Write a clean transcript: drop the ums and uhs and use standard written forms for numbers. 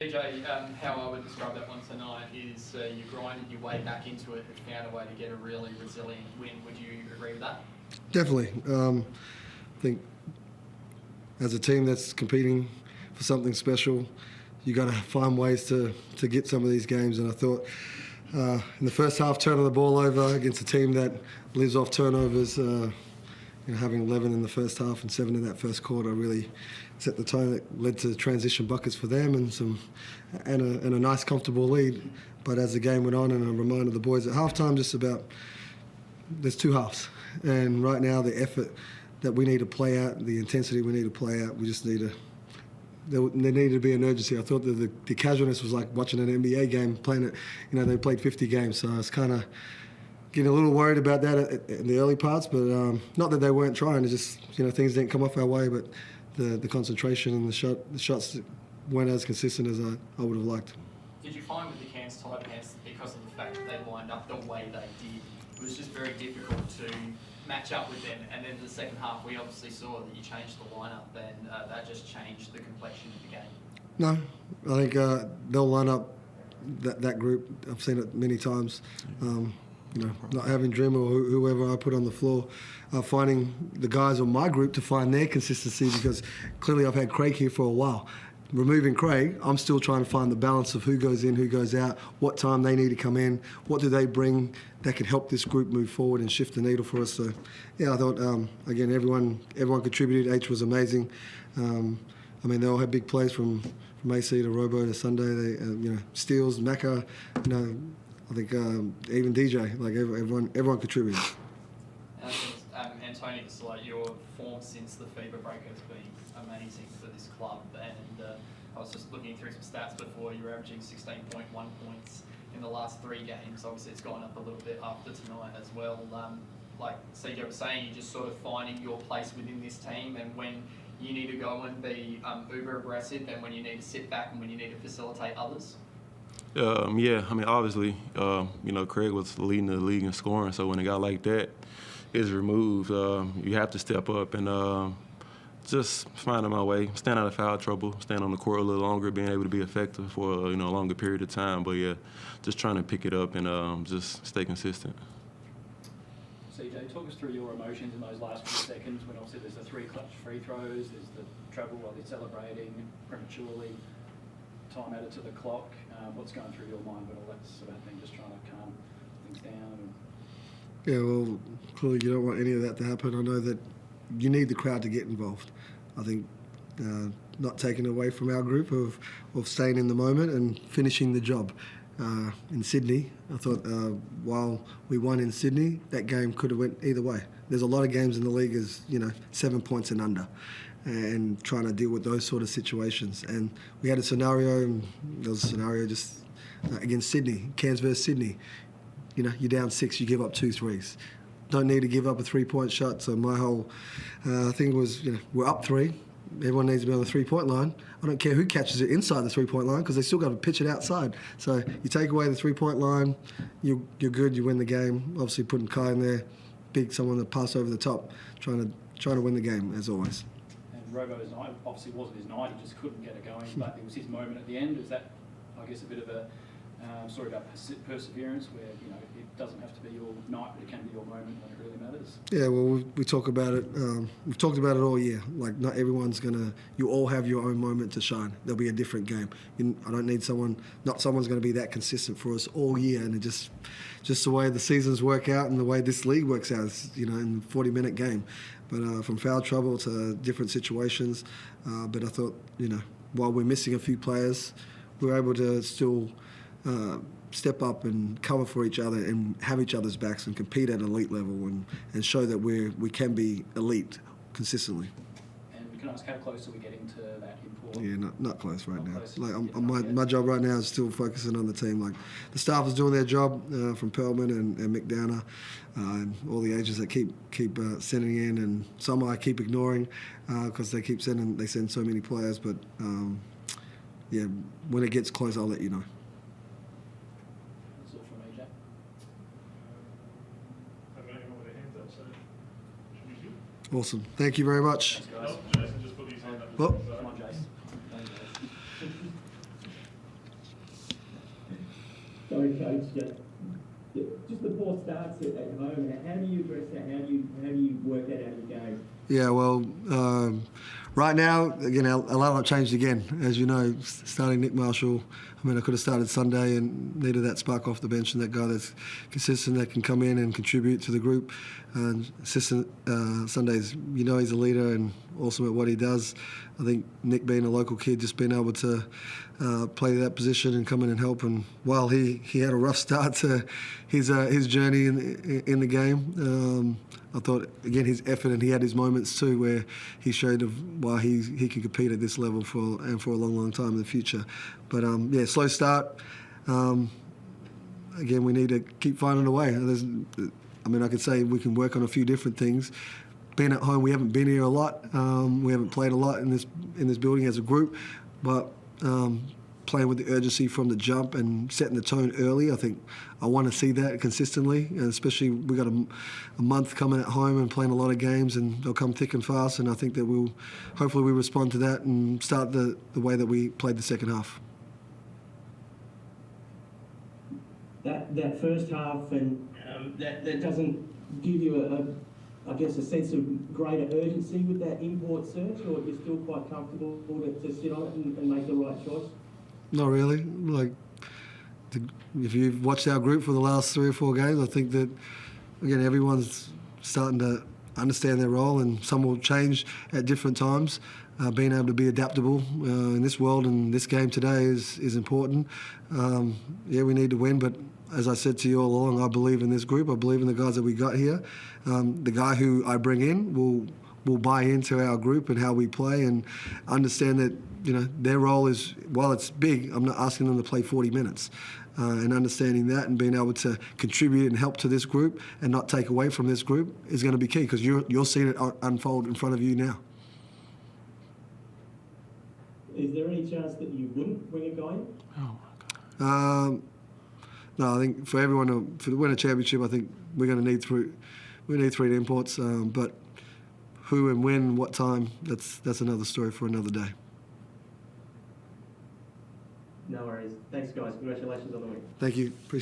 DJ, how I would describe that one tonight is you grinded your way back into it and found a way to get a really resilient win. Would you agree with that? Definitely. I think as a team that's competing for something special, you got to find ways to get some of these games. And I thought in the first half, turning the ball over against a team that lives off turnovers, having 11 in the first half and 7 in that first quarter really set the tone. That led to transition buckets for them and a nice, comfortable lead. But as the game went on, and I reminded the boys at halftime just about there's two halves. And right now, the effort that we need to play out, the intensity we need to play out, we just need to. There needed to be an urgency. I thought that the casualness was like watching an NBA game, playing it. They played 50 games, so I was kind of getting a little worried about that in the early parts. But not that they weren't trying. It's just things didn't come off our way. But the concentration and the shots weren't as consistent as I would have liked. Did you find with the Cairns Taipans, because of the fact that they lined up the way they did, it was just very difficult to match up with them? And then in the second half, we obviously saw that you changed the lineup, and that just changed the complexion of the game. No, I think they'll line up that group. I've seen it many times. Not having Dream or whoever I put on the floor, finding the guys on my group to find their consistency, because clearly I've had Craig here for a while. Removing Craig, I'm still trying to find the balance of who goes in, who goes out, what time they need to come in, what do they bring that could help this group move forward and shift the needle for us. So, I thought, again, everyone contributed. H was amazing. They all had big plays from AC to Robo to Sunday. They, steals, Macca, I think even DJ, like everyone contributed. Antonius, your form since the FIBA break has been amazing for this club, and I was just looking through some stats before. You're averaging 16.1 points in the last 3 games. Obviously, it's gone up a little bit after tonight as well. Like CJ was saying, you're just sort of finding your place within this team, and when you need to go and be uber aggressive, and when you need to sit back, and when you need to facilitate others. Obviously, Craig was leading the league in scoring, so when a guy like that is removed, you have to step up and just finding my way, staying out of foul trouble, staying on the court a little longer, being able to be effective for a longer period of time. But just trying to pick it up and just stay consistent. CJ, talk us through your emotions in those last few seconds when obviously there's the 3 clutch free throws, there's the trouble while they're celebrating prematurely, time added to the clock. What's going through your mind when all that sort of thing, just trying to calm things down? Yeah, well, clearly you don't want any of that to happen. I know that you need the crowd to get involved. I think not taking away from our group of staying in the moment and finishing the job. In Sydney, I thought while we won in Sydney, that game could have went either way. There's a lot of games in the league as 7 points and under, and trying to deal with those sort of situations. And we had a scenario, and there was a scenario just against Sydney, Cairns versus Sydney. You're down 6, you give up 2 threes. Don't need to give up a 3-point shot. So my whole thing was, we're up 3. Everyone needs to be on the 3-point line. I don't care who catches it inside the 3-point line, because they still got to pitch it outside. So you take away the 3-point line, you're good, you win the game. Obviously putting Kai in there, big, someone that pass over the top, trying to win the game as always. And Robo's night obviously wasn't his night, he just couldn't get it going, but it was his moment at the end. Is that, I guess, a bit of a story about perseverance, where it doesn't have to be your night, but it can be your moment when it really matters? Yeah, well, we talk about it. We've talked about it all year. Like, not everyone's gonna. You all have your own moment to shine. There'll be a different game. I don't need someone. Not someone's going to be that consistent for us all year. And it just the way the seasons work out and the way this league works out, in a 40-minute game. But from foul trouble to different situations. But I thought, while we're missing a few players, we're able to still step up and cover for each other and have each other's backs and compete at elite level and show that we can be elite consistently. And can I ask, how close are we getting to that import? Yeah, not close right now. Close. Like my job right now is still focusing on the team. Like, the staff is doing their job from Perlman and McDowner, and all the agents that keep sending in, and some I keep ignoring because they send so many players. But when it gets close, I'll let you know. Awesome. Thank you very much. Thanks, guys. Jason just put his hand up. Well, Come on, Jason. Coach. Just the poor starts at home. How do you address that? How do you work that out of the game? Yeah, well, right now, again, our lineup changed again. As you know, starting Nick Marshall, I mean, I could have started Sunday and needed that spark off the bench and that guy that's consistent, that can come in and contribute to the group. Sunday's, you know, he's a leader and awesome at what he does. I think Nick, being a local kid, just being able to play that position and come in and help. And while he had a rough start to his journey in the game, I thought, again, his effort, and he had his moments too where he showed of why he can compete at this level for a long, long time in the future. But, yeah, slow start. Again, we need to keep finding a way. I could say we can work on a few different things. Being at home, we haven't been here a lot. We haven't played a lot in this building as a group, but playing with the urgency from the jump and setting the tone early, I think I want to see that consistently, and especially we got a month coming at home and playing a lot of games, and they'll come thick and fast, and I think that hopefully we respond to that and start the way that we played the second half. That first half, and that doesn't give you a sense of greater urgency with that import search, or you're still quite comfortable to sit on it and make the right choice? Not really. If you've watched our group for the last 3 or 4 games, I think that, again, everyone's starting to understand their role, and some will change at different times. Being able to be adaptable in this world and this game today is important. Yeah, we need to win, but as I said to you all along, I believe in this group. I believe in the guys that we got here. The guy who I bring in will buy into our group and how we play, and understand that, you know, their role is, while it's big, I'm not asking them to play 40 minutes. And understanding that and being able to contribute and help to this group and not take away from this group is going to be key, because you're seeing it unfold in front of you now. Is there any chance that you wouldn't win a game? Oh my God. No, I think for everyone to win a championship, I think we're going to need 3 imports. But who and when, and what time, that's another story for another day. No worries. Thanks, guys. Congratulations on the win. Thank you. Appreciate it.